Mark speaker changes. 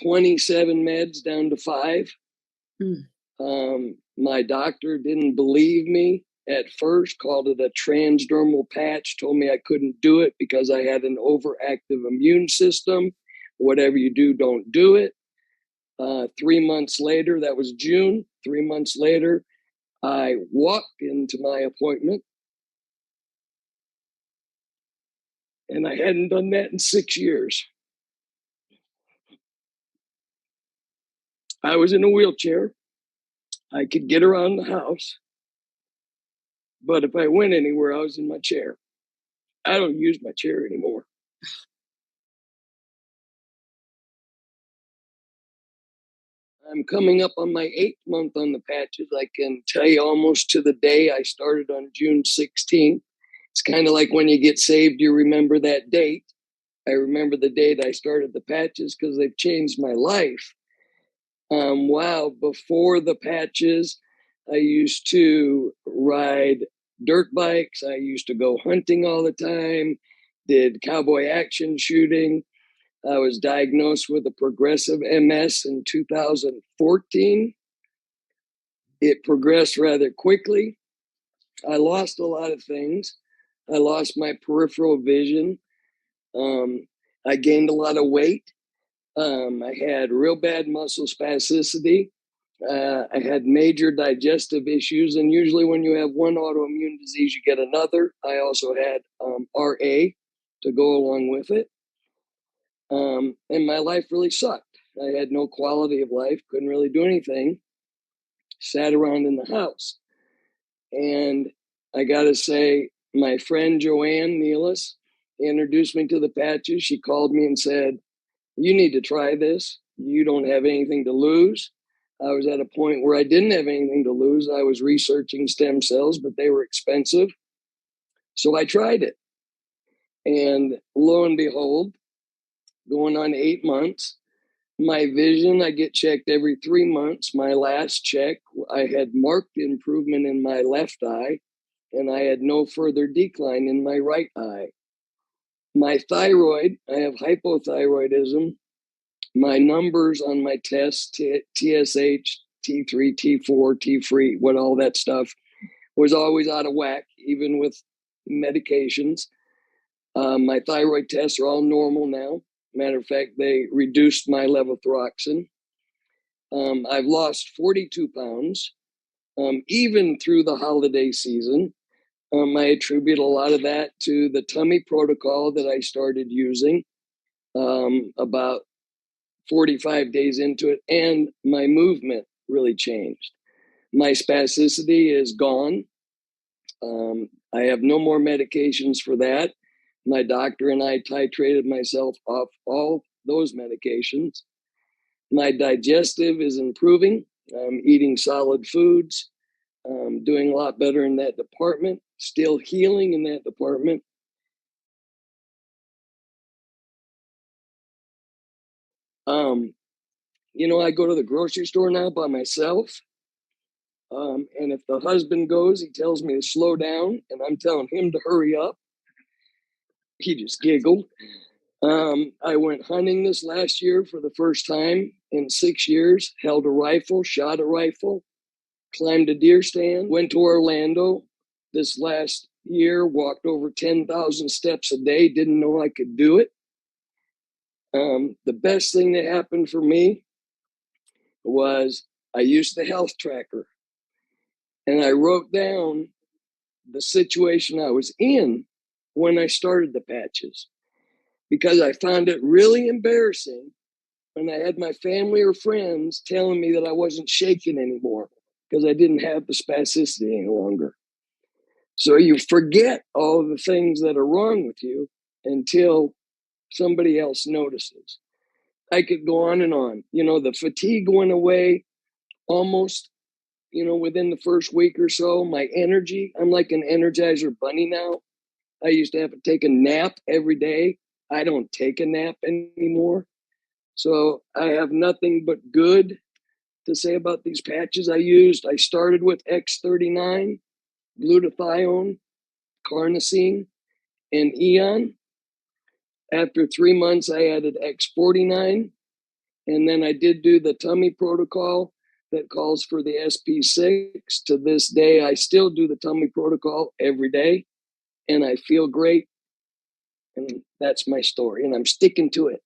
Speaker 1: 27 meds down to 5. My doctor didn't believe me at first, called it a transdermal patch, told me I couldn't do it because I had an overactive immune system. Whatever you do, don't do it. 3 months later, that was June, 3 months later, I walked into my appointment, and I hadn't done that in 6 years. I was in a wheelchair. I could get around the house, but if I went anywhere, I was in my chair. I don't use my chair anymore. I'm coming up on my 8th month on the patches. I can tell you almost to the day. I started on June 16th. It's kind of like when you get saved, you remember that date. I remember the date I started the patches because they've changed my life. Wow, before the patches, I used to ride dirt bikes. I used to go hunting all the time, did cowboy action shooting. I was diagnosed with a progressive MS in 2014. It progressed rather quickly. I lost a lot of things. I lost my peripheral vision. I gained a lot of weight. I had real bad muscle spasticity. I had major digestive issues. And usually when you have one autoimmune disease, you get another. I also had RA to go along with it. And my life really sucked. I had no quality of life, couldn't really do anything, sat around in the house. And I got to say, my friend Joanne Nealis introduced me to the patches. She called me and said, "You need to try this. You don't have anything to lose." I was at a point where I didn't have anything to lose. I was researching stem cells, but they were expensive. So I tried it. And lo and behold, going on 8 months, my vision, I get checked every 3 months. My last check, I had marked improvement in my left eye, and I had no further decline in my right eye. My thyroid, I have hypothyroidism. My numbers on my tests, TSH, T3, T4, T3, what all that stuff, was always out of whack, even with medications. My thyroid tests are all normal now. Matter of fact, they reduced my levothyroxine. I've lost 42 pounds, even through the holiday season. I attribute a lot of that to the tummy protocol that I started using about 45 days into it, and my movement really changed. My spasticity is gone. I have no more medications for that. My doctor and I titrated myself off all those medications. My digestive is improving. I'm eating solid foods. I'm doing a lot better in that department. Still healing in that department. I go to the grocery store now by myself. And if the husband goes, he tells me to slow down, and I'm telling him to hurry up. He just giggled. I went hunting this last year for the first time in 6 years, held a rifle, shot a rifle, climbed a deer stand, went to Orlando this last year, walked over 10,000 steps a day, didn't know I could do it. The best thing that happened for me was I used the health tracker, and I wrote down the situation I was in when I started the patches, because I found it really embarrassing when I had my family or friends telling me that I wasn't shaking anymore because I didn't have the spasticity any longer. So you forget all the things that are wrong with you until somebody else notices. I could go on and on. The fatigue went away almost, within the first week or so. My energy, I'm like an Energizer bunny now. I used to have to take a nap every day. I don't take a nap anymore. So I have nothing but good to say about these patches I used. I started with X39, glutathione, carnosine, and Eon. After 3 months, I added X49. And then I did do the tummy protocol that calls for the SP6. To this day, I still do the tummy protocol every day, and I feel great. And that's my story, and I'm sticking to it.